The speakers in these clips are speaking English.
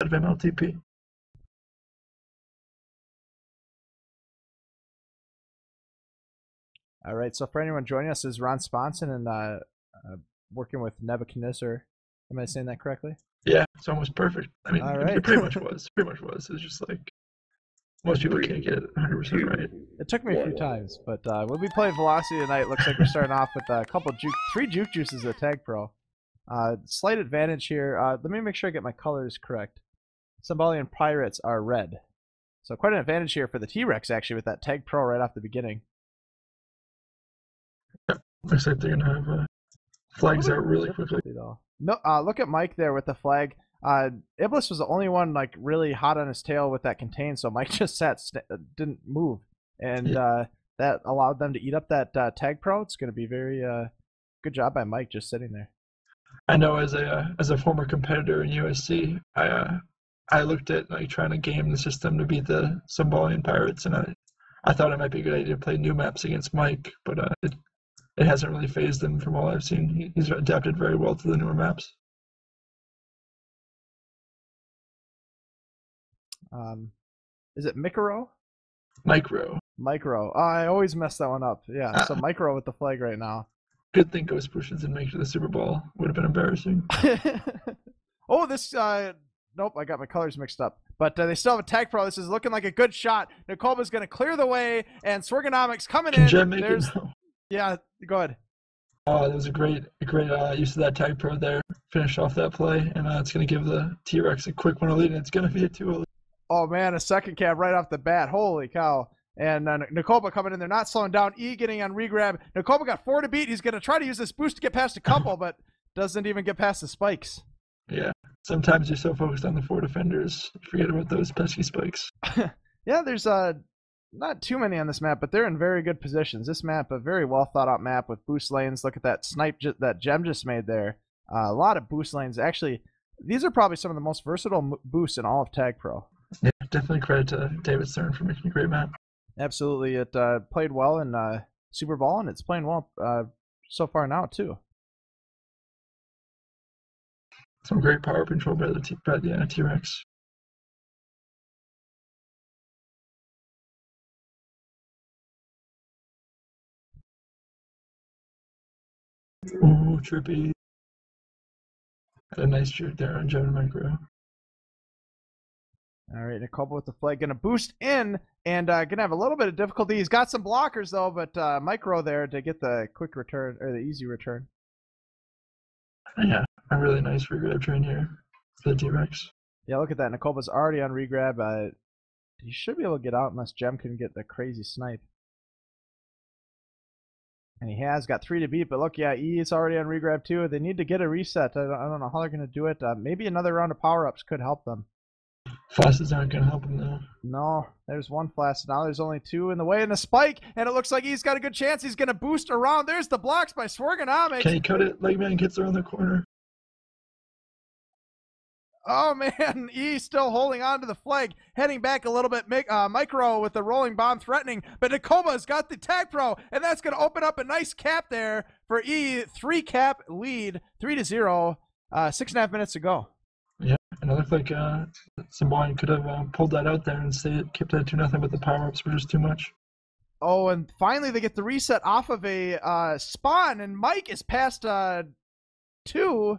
of MLTP. All right, so for anyone joining us, is Ron Sponson and working with Nebuchadnezzar. Am I saying that correctly? Yeah, it's almost perfect. I mean, All right. it pretty much was. Pretty much was. It was just like most people can't get it 100% right. It took me a few times, but we'll be playing Velocity tonight. Looks like we're starting off with a couple three Juke Juices at Tag Pro. Slight advantage here. Let me make sure I get my colors correct. Someballian Pirates are red. So quite an advantage here for the T-Rekts, actually, with that Tag Pro right off the beginning. Looks like they're going to have flags out really quickly. No, look at Mike there with the flag. Iblis was the only one like really hot on his tail with that contain, so Mike just didn't move, and that allowed them to eat up that Tag Pro. It's going to be very good job by Mike just sitting there. I know as a former competitor in USC, I looked at like trying to game the system to beat the Someballian Pirates, and I thought it might be a good idea to play new maps against Mike, but it hasn't really phased him from all I've seen. He's adapted very well to the newer maps. Is it Micro? Micro. Oh, I always mess that one up. Yeah, so Micro with the flag right now. Good thing Ghost Pushes didn't make it to the Super Bowl. Would have been embarrassing. Oh, this nope, I got my colors mixed up. But they still have a Tag Pro. This is looking like a good shot. Nicoba's going to clear the way, and Swergonomics coming in. Jem make it now? Yeah, go ahead. That was a great use of that Tag Pro there. Finish off that play, and it's going to give the T-Rekts a quick 1-0 lead, and it's going to be a 2-0 lead. Oh, man, a second cab right off the bat. Holy cow. And Nicoba coming in there, not slowing down. E getting on regrab. Nicoba got 4 to beat. He's going to try to use this boost to get past a couple, but doesn't even get past the spikes. Yeah, sometimes you're so focused on the 4 defenders, you forget about those pesky spikes. Yeah, there's not too many on this map, but they're in very good positions. This map, a very well thought out map with boost lanes. Look at that snipe that Jem just made there. A lot of boost lanes. Actually, these are probably some of the most versatile boosts in all of Tag Pro. Yeah, definitely credit to David Stern for making a great map. Absolutely. It played well in Super Bowl, and it's playing well so far now, too. Some great power control by the T-Rekts. Ooh, trippy. Had a nice juke there on Jem and Micro. All right, Nicoba with the flag. Going to boost in and going to have a little bit of difficulty. He's got some blockers, though, but Micro there to get the quick return, or the easy return. Yeah, a really nice regrab train here for the T-Rekts. Yeah, look at that. Nicoba's already on regrab. He should be able to get out unless Jem can get the crazy snipe. And he has got 3 to beat, but look, yeah, E is already on regrab too. They need to get a reset. I don't know how they're going to do it. Maybe another round of power-ups could help them. Flashes aren't going to help him, though. No, there's one flash. Now there's only 2 in the way, and the spike, and it looks like he's got a good chance. He's going to boost around. There's the blocks by Swergonomics. Can he cut it? Legman gets around the corner. Oh, man, E still holding on to the flag, heading back a little bit. Micro with the rolling bomb threatening, but Nicoba's got the Tag Pro, and that's going to open up a nice cap there for E. 3 cap lead, 3-0, 6.5 minutes to go. Yeah, and it looked like Someballian could have pulled that out there and kept that 2-0, but the power-ups were just too much. Oh, and finally they get the reset off of a spawn, and Mike is past 2.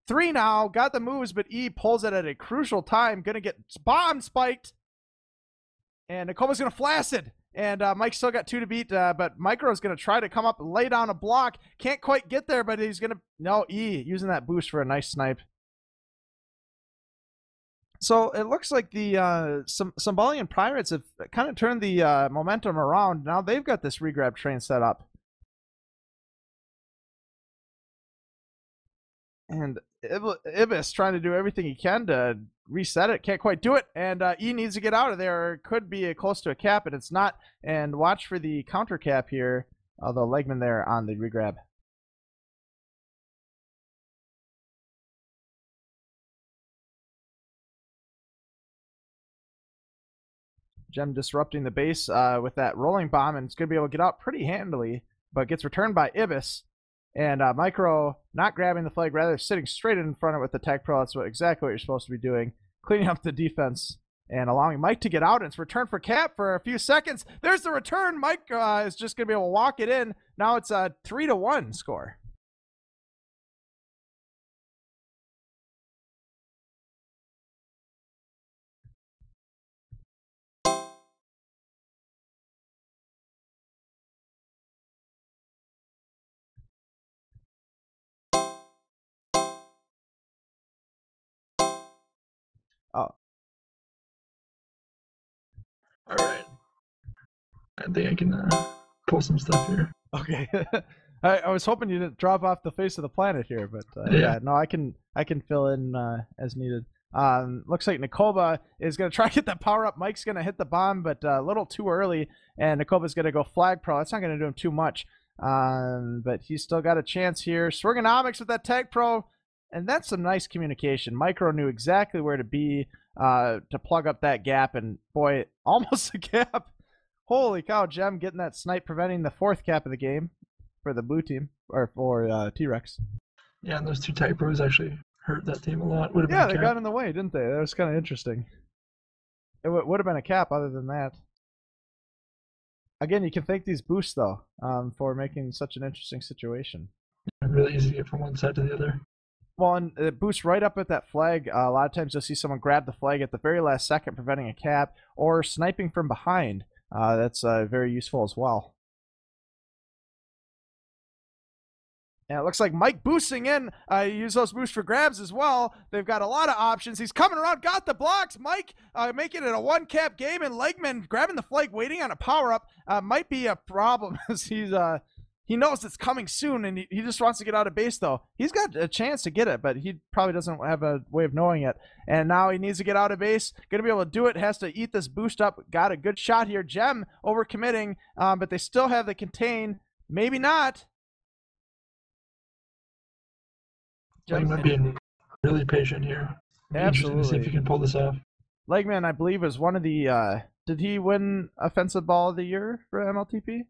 3 now, got the moves, but E pulls it at a crucial time. Gonna get bomb spiked. And Nicoba's gonna flaccid. And Mike still got 2 to beat, but Micro's gonna try to come up and lay down a block. Can't quite get there, but he's gonna... No, E using that boost for a nice snipe. So it looks like the Someballian Pirates have kind of turned the momentum around. Now they've got this regrab train set up. And Ibis trying to do everything he can to reset it. Can't quite do it. And E needs to get out of there. It could be close to a cap, and it's not. And watch for the counter cap here. Although Legman there on the regrab. Jem disrupting the base with that rolling bomb, and it's going to be able to get out pretty handily, but gets returned by Ibis. And Micro not grabbing the flag, rather sitting straight in front of it with the tech pro. That's exactly what you're supposed to be doing. Cleaning up the defense and allowing Mike to get out. And it's return for Cap for a few seconds. There's the return. Mike is just going to be able to walk it in. Now it's a 3-1 score. Oh. All right. I think I can pull some stuff here. Okay. I was hoping you didn't drop off the face of the planet here, but yeah, no, I can fill in as needed. Looks like Nikoba is going to try to get that power up. Mike's going to hit the bomb, but a little too early, and Nikoba's going to go flag pro. That's not going to do him too much, but he's still got a chance here. Swergonomics with that tag pro, and that's some nice communication. Micro knew exactly where to be to plug up that gap, and boy, almost a gap. Holy cow, Gem getting that snipe, preventing the 4th cap of the game for the blue team, or for T-Rekts. Yeah, and those 2 tag pros actually hurt that team a lot. Yeah, they got in the way, didn't they? That was kind of interesting. It would have been a cap other than that. Again, you can thank these boosts, though, for making such an interesting situation. Really easy to get from one side to the other. Well, and it boosts right up at that flag. A lot of times you'll see someone grab the flag at the very last second, preventing a cap, or sniping from behind. That's very useful as well. And it looks like Mike boosting in. Use those boosts for grabs as well. They've got a lot of options. He's coming around, got the blocks. Mike making it a 1-cap game, and Legman grabbing the flag, waiting on a power-up might be a problem as he knows it's coming soon, and he just wants to get out of base, though. He's got a chance to get it, but he probably doesn't have a way of knowing it. And now he needs to get out of base. Going to be able to do it. Has to eat this boost up. Got a good shot here. Gem overcommitting, but they still have the contain. Maybe not. Legman being really patient here. Absolutely. See if he can pull this off. Legman, I believe, was one of the. Did he win Offensive Ball of the Year for MLTP?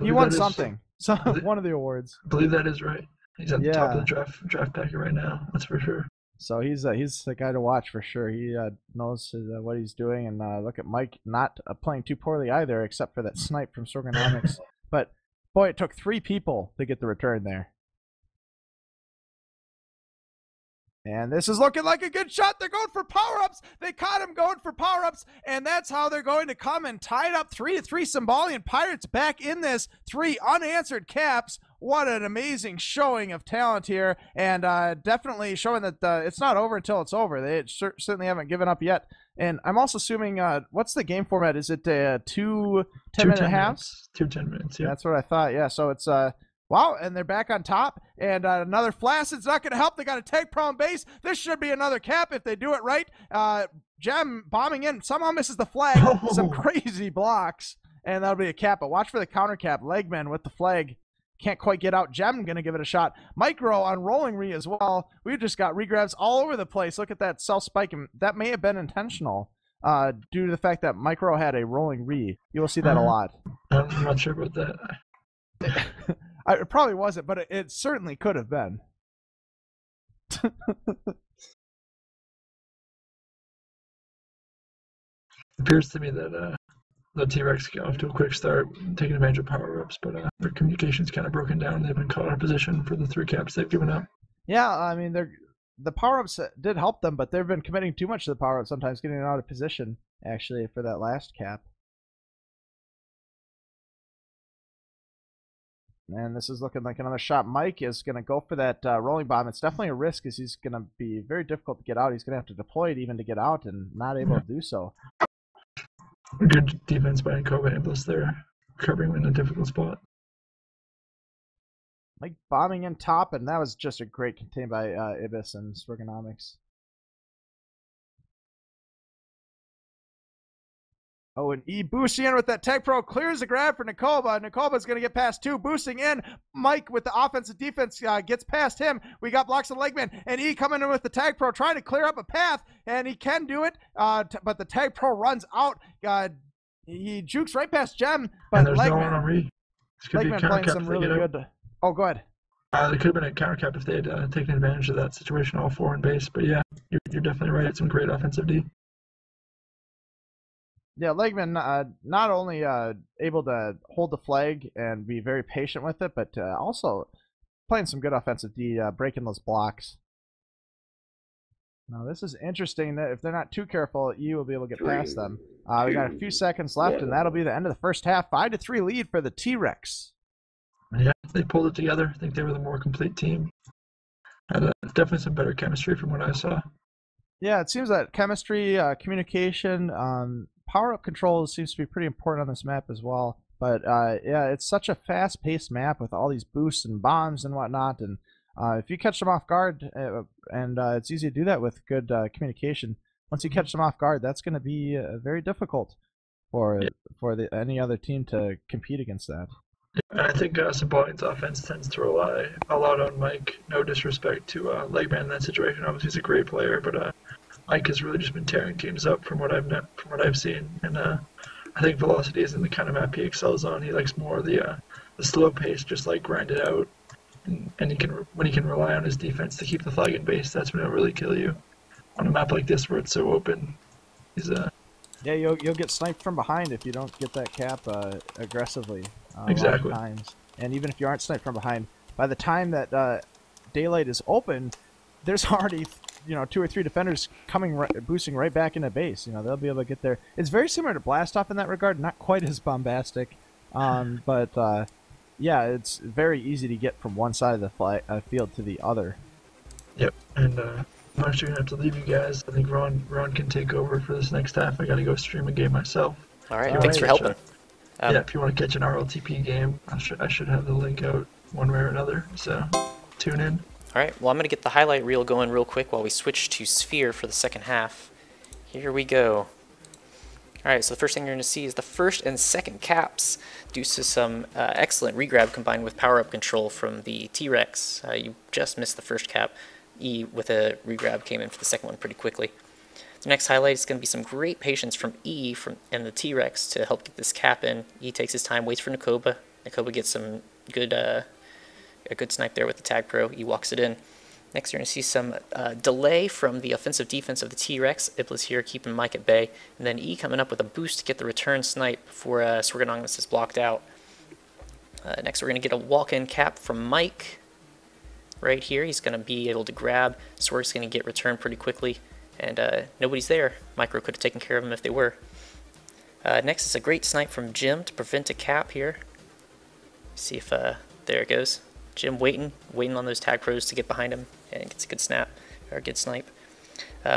He won something. One of the awards. I believe that is right. He's at the top of the draft packet right now. That's for sure. So he's the guy to watch for sure. He knows what he's doing, and look at Mike not playing too poorly either, except for that snipe from Swergonomics. But boy, it took 3 people to get the return there. And this is looking like a good shot. They're going for power-ups. They caught him going for power-ups, and that's how they're going to come and tie it up 3-3. Someballian Pirates back in this. 3 unanswered caps. What an amazing showing of talent here, and definitely showing that it's not over until it's over. They certainly haven't given up yet. And I'm also assuming, what's the game format? Is it 2 10-minute halves? 2 10-minutes, yeah. That's what I thought, yeah. So it's... Wow, and they're back on top. And another Flaccid's not going to help. They got a tag pro on base. This should be another cap if they do it right. Gem bombing in. Somehow misses the flag. Oh. Some crazy blocks. And that'll be a cap. But watch for the counter cap. Legman with the flag. Can't quite get out. Gem going to give it a shot. Micro on rolling re as well. We've just got regrabs all over the place. Look at that self spike. And that may have been intentional due to the fact that Micro had a rolling re. You will see that a lot. I'm not sure about that. It probably wasn't, but it certainly could have been. Appears to me that the T-Rekts got off to a quick start, taking advantage of power-ups, but their communication's kind of broken down. They've been caught out of position for the 3 caps they've given up. Yeah, I mean, the power-ups did help them, but they've been committing too much to the power-ups, sometimes getting out of position, actually, for that last cap. And this is looking like another shot. Mike is going to go for that rolling bomb. It's definitely a risk as he's going to be very difficult to get out. He's going to have to deploy it even to get out and not able to do so. Good defense by Nkoba Ambulance there, covering in a difficult spot. Mike bombing in top, and that was just a great contain by Ibis and Swergonomics. Oh, and E boosting in with that tech pro, clears the grab for Nikoba. Nikoba's going to get past 2, boosting in. Mike with the offensive defense gets past him. We got blocks on Legman, and E coming in with the tag pro, trying to clear up a path, and he can do it, but the tag pro runs out. He jukes right past Gem, but Legman, Legman playing some really good Oh, go ahead. There could have been a counter cap if they had taken advantage of that situation, all four in base. But yeah, you're definitely right. It's some great offensive D. Yeah, Legman not only able to hold the flag and be very patient with it, but also playing some good offensive D, breaking those blocks. Now this is interesting. That if they're not too careful, E will be able to get past them. We got a few seconds left, and that'll be the end of the first half. 5-3 lead for the T-Rekts. Yeah, they pulled it together. I think they were the more complete team. Had definitely some better chemistry from what I saw. Yeah, it seems that chemistry, communication, power-up control seems to be pretty important on this map as well. But yeah, it's such a fast-paced map with all these boosts and bombs and whatnot. And if you catch them off guard, and it's easy to do that with good communication. Once you catch them off guard, that's going to be very difficult for any other team to compete against that. And I think Someballian's offense tends to rely a lot on Mike. No disrespect to Legman in that situation. Obviously, he's a great player, but Mike has really just been tearing teams up from what I've seen. And I think velocity isn't the kind of map he excels on. He likes more of the slow pace, just like grind it out. And when he can rely on his defense to keep the flag in base, that's when he'll really kill you. On a map like this where it's so open, he's yeah, you'll get sniped from behind if you don't get that cap aggressively. Exactly. A lot of times. And even if you aren't sniped from behind, by the time that daylight is open, there's already 2 or 3 defenders coming boosting right back into base. They'll be able to get there. It's very similar to Blast Off in that regard, not quite as bombastic, but yeah, it's very easy to get from one side of the field to the other. Yep, and I'm actually gonna have to leave you guys. I think Ron can take over for this next half. I gotta go stream a game myself. All right, thanks for helping. Yeah, if you want to catch an RLTP game, I should have the link out one way or another, so tune in. All right, well, I'm going to get the highlight reel going real quick while we switch to Sphere for the second half. Here we go. All right, so the first thing you're going to see is the first and second caps due to some excellent regrab combined with power-up control from the T-Rekts. You just missed the first cap. E with a regrab came in for the second one pretty quickly. The next highlight is going to be some great patience from E and the T-Rekts to help get this cap in. E takes his time, waits for Nakoba. Nakoba gets some good a good snipe there with the Tag Pro. E walks it in. Next, you're going to see some delay from the offensive defense of the T-Rekts. Iblis here keeping Mike at bay. And then E coming up with a boost to get the return snipe before Swerganongus is blocked out. Next, we're going to get a walk-in cap from Mike right here. He's going to be able to grab. Swerg's going to get returned pretty quickly. And nobody's there. Micro could have taken care of him if they were. Next is a great snipe from Jim to prevent a cap here. See if, there it goes. Jim waiting on those tag pros to get behind him, and gets a good snap, or a good snipe.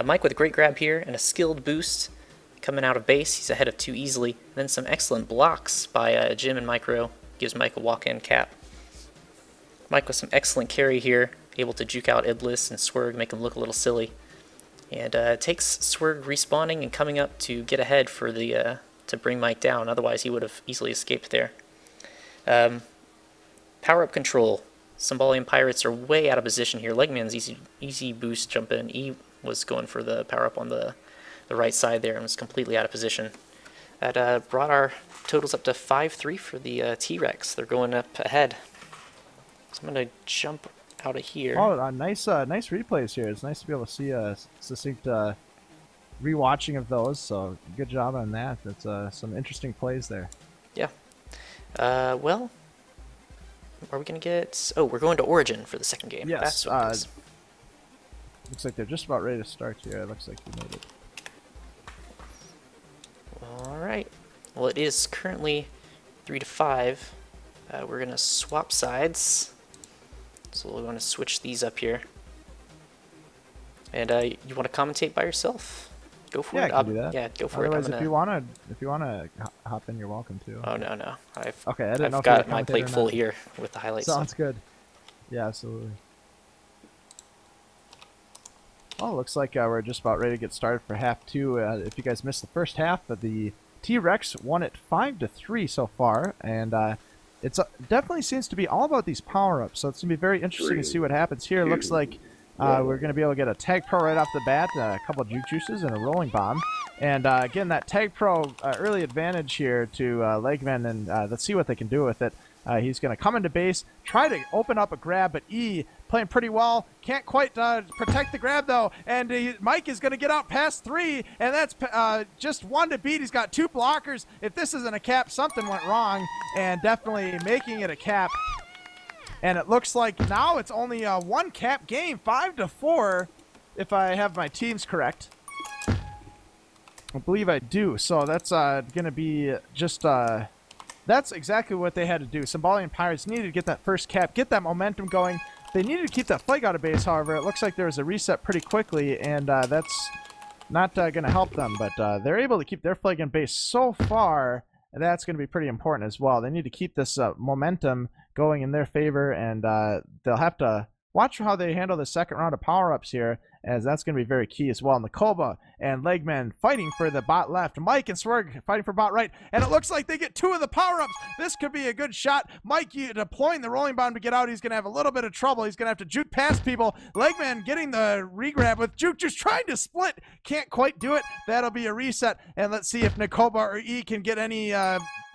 Mike with a great grab here, and a skilled boost coming out of base. He's ahead of 2 easily. And then some excellent blocks by Jim and Micro. Gives Mike a walk-in cap. Mike with some excellent carry here, able to juke out Iblis and Swerg, make him look a little silly. And it takes Swerg respawning and coming up to get ahead for the to bring Mike down. Otherwise, he would have easily escaped there. Power-up control. Someballian Pirates are way out of position here. Legman's easy boost jump in. E was going for the power-up on the right side there and was completely out of position. That brought our totals up to 5-3 for the T-Rekts. They're going up ahead. So I'm going to jump out of here. Oh, nice replays here. It's nice to be able to see a succinct rewatching of those. So good job on that. That's some interesting plays there. Yeah. Well, are we gonna get? Oh, we're going to Origin for the second game. Yes. That's what it is. Looks like they're just about ready to start here. It looks like you made it. All right. Well, it is currently 3-5. We're gonna swap sides. So we're going to switch these up here. And you want to commentate by yourself? Go for it. Yeah, I can do that. Yeah, go for Otherwise, it. if you wanna hop in, you're welcome to. Oh no. Okay, I didn't know I've if you were got my plate full here with the highlights. Sounds good. Yeah, absolutely. Well, looks like we're just about ready to get started for half 2. If you guys missed the first half, but the T-Rekts won it 5-3 so far, and it definitely seems to be all about these power-ups, so it's going to be very interesting to see what happens here. Looks like we're going to be able to get a Tag Pro right off the bat, a couple of Juke Juices, and a Rolling Bomb. And again, that Tag Pro early advantage here to Legman, and let's see what they can do with it. He's going to come into base, try to open up a grab, but E playing pretty well. Can't quite protect the grab, though. And Mike is going to get out past 3, and that's just 1 to beat. He's got 2 blockers. If this isn't a cap, something went wrong, and definitely making it a cap. And it looks like now it's only a 1 cap game, 5-4, if I have my teams correct. I believe I do. So that's going to be just... that's exactly what they had to do. Someballian Pirates needed to get that first cap, get that momentum going. They needed to keep that flag out of base, however. It looks like there was a reset pretty quickly, and that's not going to help them. But they're able to keep their flag in base so far. That's going to be pretty important as well. They need to keep this momentum going in their favor, and they'll have to watch how they handle the second round of power-ups here, as that's going to be very key as well. Nakoba and Legman fighting for the bot left. Mike and Swerg fighting for bot right. And it looks like they get 2 of the power-ups. This could be a good shot. Mike deploying the rolling bomb to get out. He's going to have a little bit of trouble. He's going to have to juke past people. Legman getting the regrab with Juke just trying to split. Can't quite do it. That'll be a reset. And let's see if Nakoba or E can get any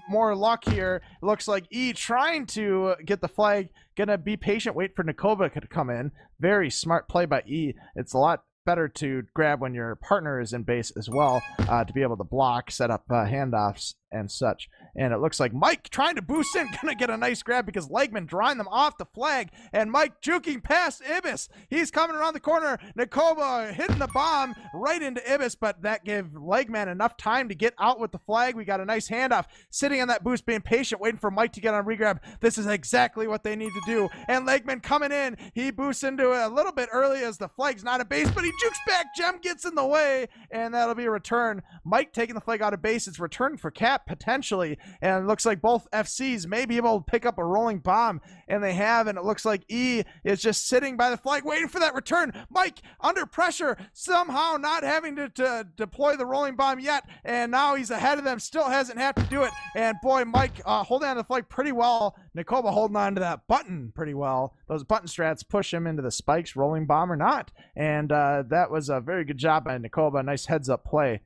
more luck here. It looks like E trying to get the flag. Gonna be patient, wait for Nakoba to come in. Very smart play by E. It's a lot better to grab when your partner is in base as well, to be able to block, set up handoffs and such. And it looks like Mike trying to boost in, gonna get a nice grab because Legman drawing them off the flag, and Mike juking past Ibis. He's coming around the corner. Nakoba hitting the bomb right into Ibis, but that gave Legman enough time to get out with the flag. We got a nice handoff, sitting on that boost, being patient, waiting for Mike to get on regrab. This is exactly what they need to do. And Legman coming in, he boosts into it a little bit early as the flag's not a base, but he jukes back. Gem gets in the way, and that'll be a return. Mike taking the flag out of base. It's returned for cap potentially, and it looks like both FCs may be able to pick up a rolling bomb, and they have. And it looks like E is just sitting by the flag waiting for that return. Mike under pressure, somehow not having to deploy the rolling bomb yet, and now he's ahead of them, still hasn't had to do it. And boy, Mike holding on to the flag pretty well. Nakoba holding on to that button pretty well. Those button strats push him into the spikes, rolling bomb or not. And that was a very good job by Nakoba. Nice heads up play.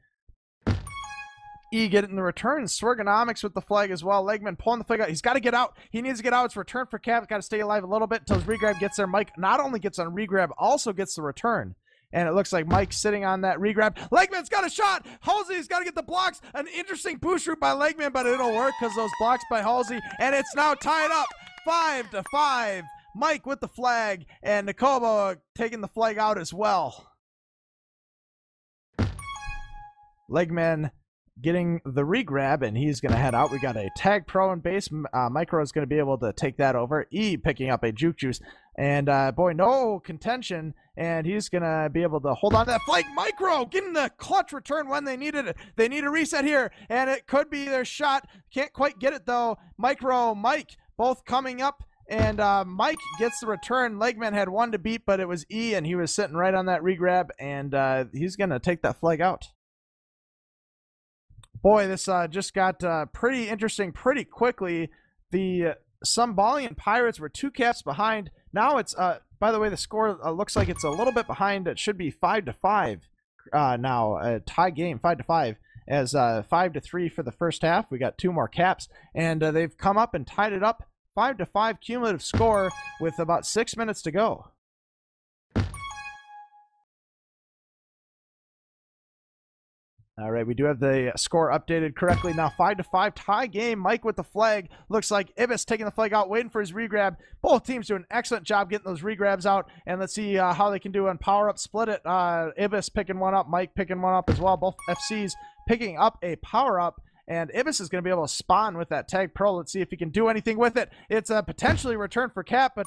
E getting the return. Swergonomics with the flag as well. Legman pulling the flag out. He's got to get out. He needs to get out. It's return for cap. Got to stay alive a little bit until his regrab gets there. Mike not only gets on regrab, also gets the return. And it looks like Mike's sitting on that regrab. Legman's got a shot. Halsey's got to get the blocks. An interesting boost route by Legman, but it'll work because those blocks by Halsey. And it's now tied up 5-5. Mike with the flag, and Nakoba taking the flag out as well. Legman getting the regrab, and he's going to head out. We got a tag pro in base. Micro is going to be able to take that over. E picking up a juke juice, and boy, no contention, and he's going to be able to hold on to that flag. Micro getting the clutch return when they needed it. They need a reset here, and it could be their shot. Can't quite get it though. Micro, Mike, both coming up, and Mike gets the return. Legman had 1 to beat, but it was E, and he was sitting right on that regrab, and he's going to take that flag out. Boy, this just got pretty interesting pretty quickly. The Someballian Pirates were 2 caps behind. Now it's, by the way, the score looks like it's a little bit behind. It should be 5-5 now. A tie game, 5-5, as 5-3 for the first half. We got 2 more caps, and they've come up and tied it up. 5-5 cumulative score with about 6 minutes to go. All right, we do have the score updated correctly now. 5-5 tie game. Mike with the flag. Looks like Ibis taking the flag out, waiting for his regrab. Both teams do an excellent job getting those regrabs out. And let's see how they can do on power up. Split it. Ibis picking one up. Mike picking one up as well. Both FCs picking up a power up. And Ibis is going to be able to spawn with that tag pro. Let's see if he can do anything with it. It's a potentially return for cap, but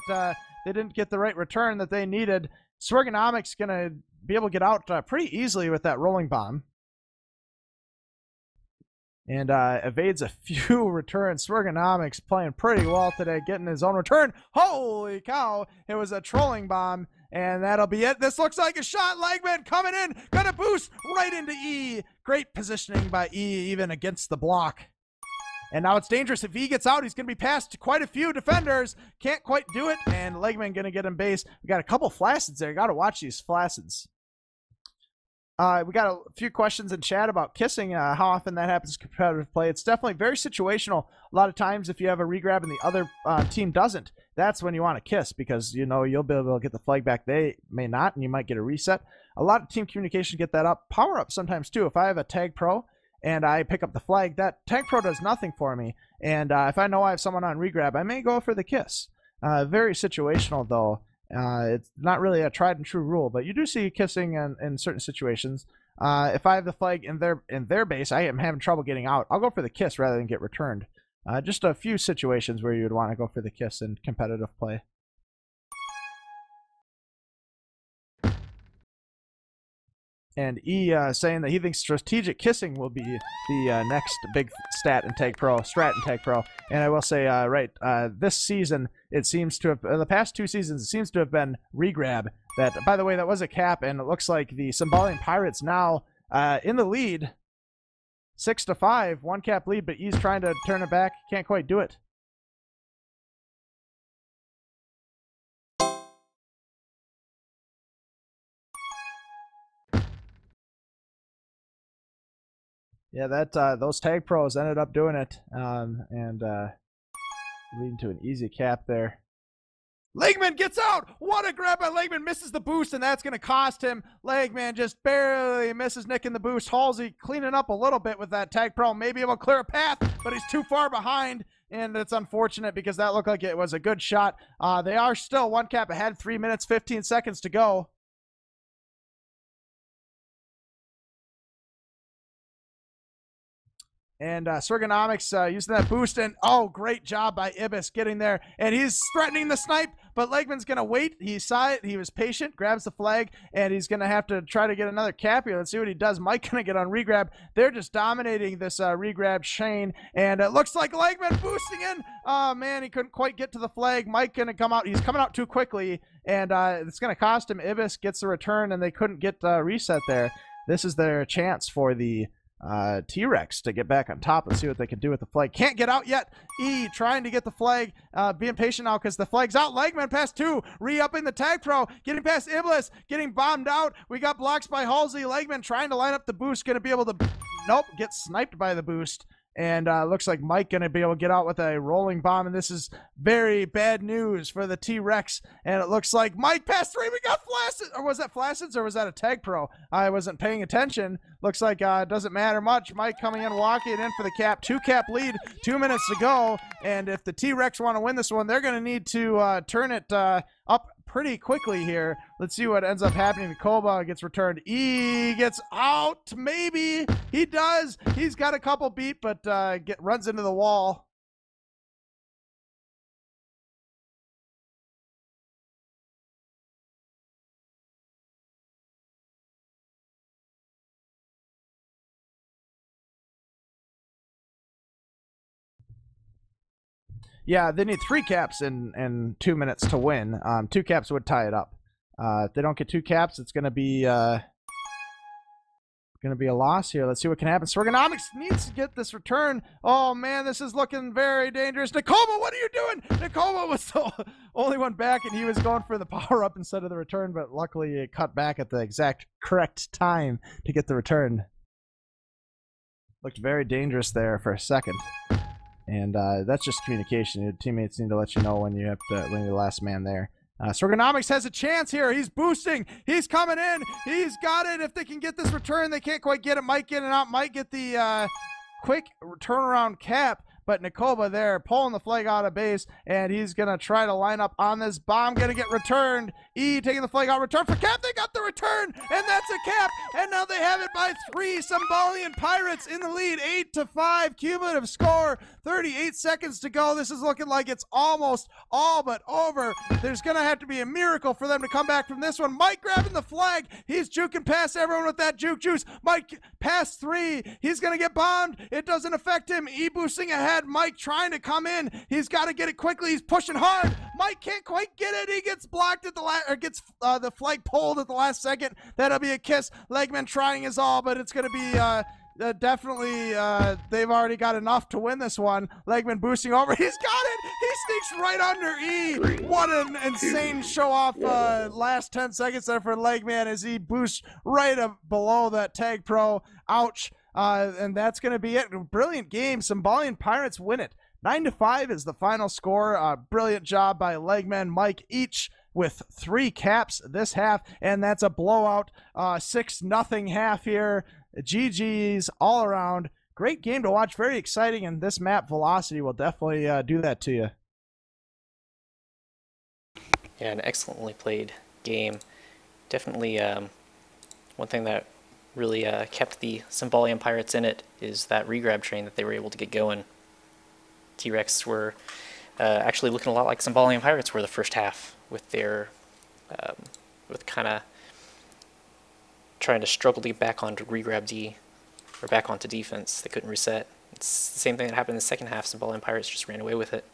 they didn't get the right return that they needed. Swergonomics going to be able to get out pretty easily with that rolling bomb. And evades a few returns. Swergonomics playing pretty well today, getting his own return. Holy cow, it was a trolling bomb, and that'll be it. This looks like a shot. Legman coming in, gonna boost right into E. Great positioning by E, even against the block. And now it's dangerous. If E gets out, he's going to be past quite a few defenders. Can't quite do it, and Legman going to get him base. We got a couple flaccid there. You got to watch these flaccid. We got a few questions in chat about kissing, how often that happens in competitive play. It's definitely very situational. A lot of times if you have a regrab and the other team doesn't, that's when you want to kiss because, you know, you'll be able to get the flag back. They may not, and you might get a reset. A lot of team communication get that up. Power up sometimes too. If I have a tag pro and I pick up the flag, that tag pro does nothing for me. And if I know I have someone on regrab, I may go for the kiss. Very situational though. It's not really a tried and true rule, but you do see kissing in certain situations. If I have the flag in their base, I am having trouble getting out. I'll go for the kiss rather than get returned. Just a few situations where you would want to go for the kiss in competitive play. And E saying that he thinks strategic kissing will be the next big strat in Tag Pro. And I will say, this season, it seems to have, the past 2 seasons, it seems to have been regrab. That, by the way, that was a cap, and it looks like the Someballian Pirates now in the lead, 6-5, 1 cap lead, but E's trying to turn it back, can't quite do it. Yeah, those tag pros ended up doing it, and leading to an easy cap there. Legman gets out! What a grab by Legman! Misses the boost, and that's going to cost him. Legman just barely misses nicking the boost. Halsey cleaning up a little bit with that tag pro. Maybe able to clear a path, but he's too far behind, and it's unfortunate because that looked like it was a good shot. They are still 1 cap ahead, 3 minutes, 15 seconds to go. And Swergonomics using that boost, and oh, great job by Ibis getting there. And he's threatening the snipe, but Legman's going to wait. He saw it. He was patient, grabs the flag, and he's going to have to try to get another cap here. Let's see what he does. Mike going to get on regrab. They're just dominating this regrab chain, and it looks like Legman boosting in. Oh, man, he couldn't quite get to the flag. Mike going to come out. He's coming out too quickly, and it's going to cost him. Ibis gets the return, and they couldn't get reset there. This is their chance for the T-Rekts to get back on top and see what they can do with the flag. Can't get out yet. E trying to get the flag, being patient now because the flag's out. Legman past 2, re-upping the tag pro, getting past Iblis, getting bombed out. We got blocks by Halsey. Legman trying to line up the boost, going to be able to, nope, get sniped by the boost. And looks like Mike going to be able to get out with a rolling bomb. And this is very bad news for the T-Rekts. And it looks like Mike passed 3. We got Flaccid. Or was that Flaccids or was that a tag pro? I wasn't paying attention. Looks like it doesn't matter much. Mike coming in, walking in for the cap. 2 cap lead, 2 minutes to go. And if the T-Rekts want to win this one, they're going to need to turn it up pretty quickly here. Let's see what ends up happening. Koba gets returned. E gets out. Maybe he does. He's got a couple beat, but runs into the wall. Yeah, they need 3 caps in 2 minutes to win. 2 caps would tie it up. If they don't get 2 caps, it's gonna be a loss here. Let's see what can happen. Swergonomics needs to get this return. Oh man, this is looking very dangerous. Nikoma, what are you doing? Nikoma was the only one back, and he was going for the power up instead of the return, but luckily it cut back at the exact correct time to get the return. Looked very dangerous there for a second. And that's just communication. Your teammates need to let you know when you have to, when you're the last man there. Swergonomics has a chance here. He's boosting. He's coming in. He's got it. If they can get this return, they can't quite get it. Might get it out. Might get the quick turnaround cap. But Nikoba there pulling the flag out of base, and he's going to try to line up on this bomb. Going to get returned. E taking the flag out. Return for cap. They got the return, and that's a cap. And now they have it by 3. Someballian Pirates in the lead, 8-5. Cumulative score, 38 seconds to go. This is looking like it's almost all but over. There's going to have to be a miracle for them to come back from this one. Mike grabbing the flag. He's juking past everyone with that juke juice. Mike past 3. He's going to get bombed. It doesn't affect him. E boosting ahead. Mike trying to come in. He's got to get it quickly. He's pushing hard. Mike can't quite get it. He gets blocked at the last, or gets the flag pulled at the last second. That'll be a kiss. Legman trying his all, but it's going to be definitely, they've already got enough to win this one. Legman boosting over. He's got it. He sneaks right under E. What an insane show off last 10 seconds there for Legman as he boosts right up below that Tag Pro. Ouch. And that's going to be it. Brilliant game. Someballian Pirates win it. 9-5 is the final score. Brilliant job by Legman, Mike, each with 3 caps this half, and that's a blowout 6-0 half here. GG's all around. Great game to watch. Very exciting, and this map Velocity will definitely do that to you. Yeah, an excellently played game. Definitely one thing that really kept the Someballian Pirates in it is that regrab train that they were able to get going. T-Rekts were actually looking a lot like Someballian Pirates were the first half with their with kind of trying to struggle to get back onto regrab D or back onto defense. They couldn't reset. It's the same thing that happened in the second half. Someballian Pirates just ran away with it.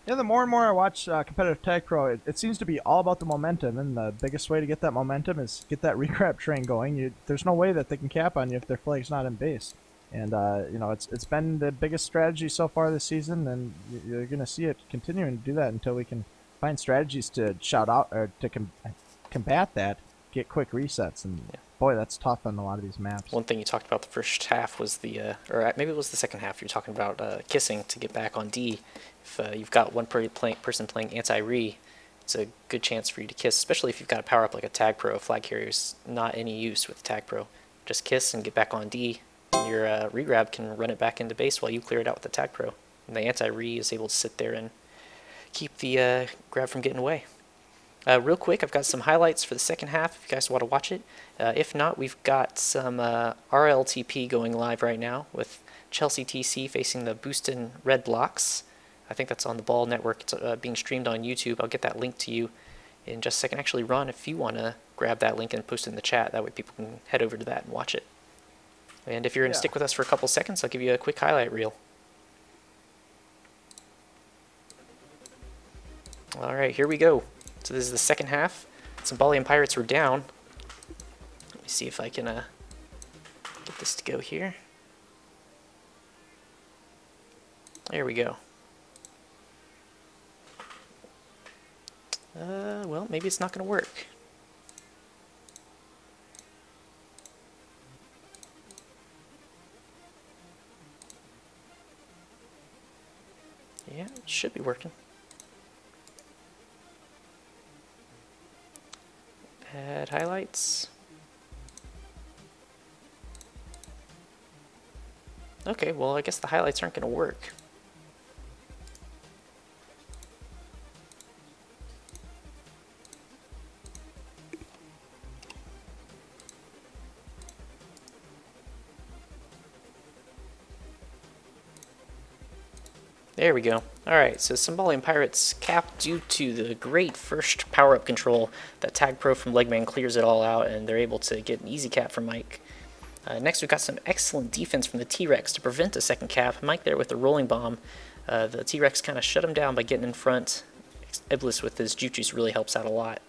Yeah, the more and more I watch competitive Tag Pro, it seems to be all about the momentum, and the biggest way to get that momentum is get that regrab train going. There's no way that they can cap on you if their flag's not in base. And you know, it's been the biggest strategy so far this season, and you're going to see it continuing to do that until we can find strategies to shout out or to combat that, get quick resets, and boy, that's tough on a lot of these maps. One thing you talked about the first half was the, or maybe it was the second half, you're talking about kissing to get back on D. If you've got one person playing anti-re, it's a good chance for you to kiss, especially if you've got a power up like a Tag Pro. Flag carrier's not any use with Tag Pro. Just kiss and get back on D. And your regrab can run it back into base while you clear it out with the Tag Pro. And the anti-re is able to sit there and keep the grab from getting away. Real quick, I've got some highlights for the second half if you guys want to watch it. If not, we've got some RLTP going live right now with Chelsea TC facing the Booston Red Blocks. I think that's on the Ball Network. It's being streamed on YouTube. I'll get that link to you in just a second. Actually, Ron, if you want to grab that link and post it in the chat, that way people can head over to that and watch it. And if you're going to stick with us for a couple seconds, I'll give you a quick highlight reel. All right, here we go. So this is the second half. Someballian Pirates were down. Let me see if I can get this to go here. There we go. Well, maybe it's not going to work. Yeah, it should be working. Add highlights. Okay, well, I guess the highlights aren't going to work. There we go. Alright, so Someballian Pirates cap due to the great first power-up control. That Tag Pro from Legman clears it all out, and they're able to get an easy cap from Mike. Next, we've got some excellent defense from the T-Rekts to prevent a second cap. Mike there with the rolling bomb. The T-Rekts kind of shut him down by getting in front. Iblis with his Jutsus really helps out a lot.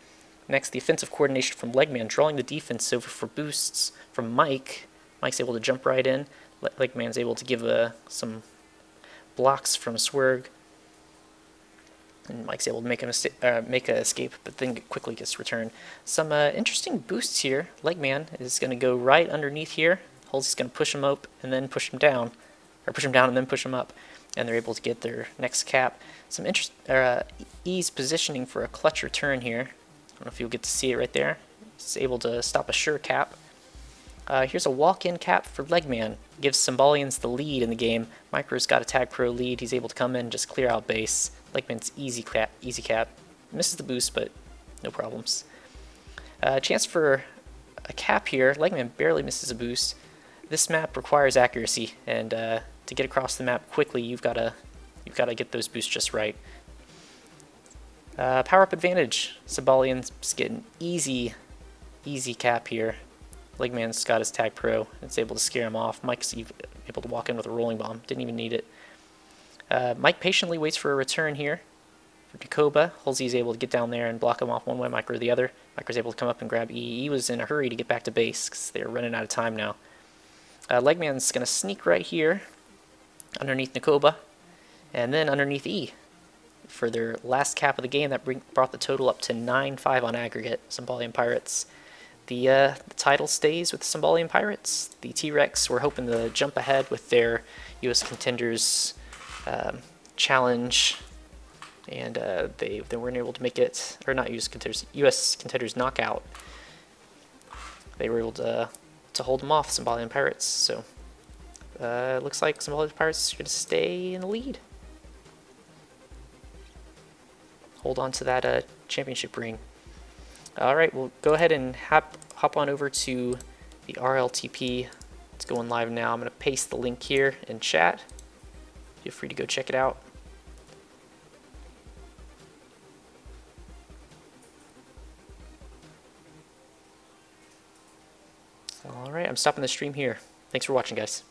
Next, the offensive coordination from Legman, drawing the defense over for boosts from Mike. Mike's able to jump right in. Legman's able to give some blocks from Swerg. And Mike's able to make an escape, but then quickly gets returned. Some interesting boosts here. Legman is going to go right underneath here. Halsey's going to push him up and then push him down. Or push him down and then push him up. And they're able to get their next cap. Some ease positioning for a clutch return here. I don't know if you'll get to see it right there. He's able to stop a sure cap. Here's a walk-in cap for Legman. Gives Someballians the lead in the game. Micro's got a Tag Pro lead. He's able to come in and just clear out base. Legman's easy cap. Misses the boost, but no problems. Chance for a cap here. Legman barely misses a boost. This map requires accuracy, and to get across the map quickly, you've got to get those boosts just right. Power up advantage. Someballians get an easy cap here. Legman's got his Tag Pro. It's able to scare him off. Mike's able to walk in with a rolling bomb. Didn't even need it. Mike patiently waits for a return here for Jacoba. Halsey's able to get down there and block him off one way, Micro the other. Micro's able to come up and grab E. E was in a hurry to get back to base because they're running out of time now. Legman's going to sneak right here underneath Nakoba and then underneath E for their last cap of the game. That brought the total up to 9-5 on aggregate. Someballian Pirates. The title stays with Someballian Pirates. The T-Rekts were hoping to jump ahead with their U.S. Contenders challenge, and they weren't able to make it, or not U.S. Contenders knockout. They were able to hold them off, Someballian Pirates. So it looks like Someballian Pirates are going to stay in the lead. Hold on to that championship ring. All right, we'll go ahead and hop on over to the RLTP. It's going live now. I'm going to paste the link here in chat. Feel free to go check it out. All right, I'm stopping the stream here. Thanks for watching, guys.